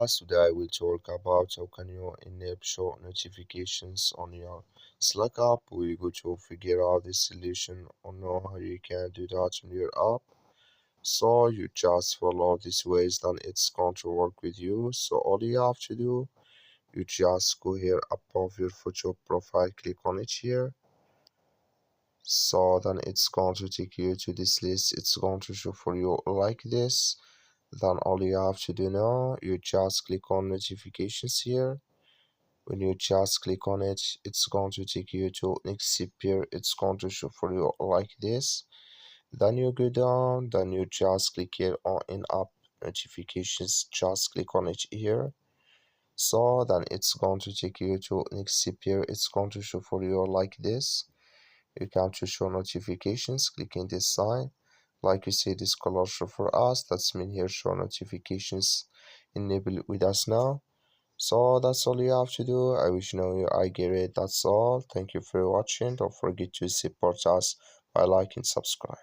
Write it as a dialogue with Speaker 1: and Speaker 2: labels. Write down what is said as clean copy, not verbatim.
Speaker 1: Today I will talk about how can you enable show notifications on your Slack app. We go to figure out the solution or know how you can do that on your app. So you just follow these ways, then it's going to work with you. So all you have to do, you just go here above your photo profile, click on it here. So then it's going to take you to this list. It's going to show for you like this. Then all you have to do now, you just click on notifications here. When you just click on it, it's going to take you to next here. It's going to show for you like this. Then you go down, then you just click here on in-app notifications. Just click on it here. So then it's going to take you to next here. It's going to show for you like this. You can to show notifications. Clicking this sign. Like you see, this color show for us. That's mean here show notifications enable with us now. So that's all you have to do. I wish you know you I get it. That's all. Thank you for watching. Don't forget to support us by liking, subscribe.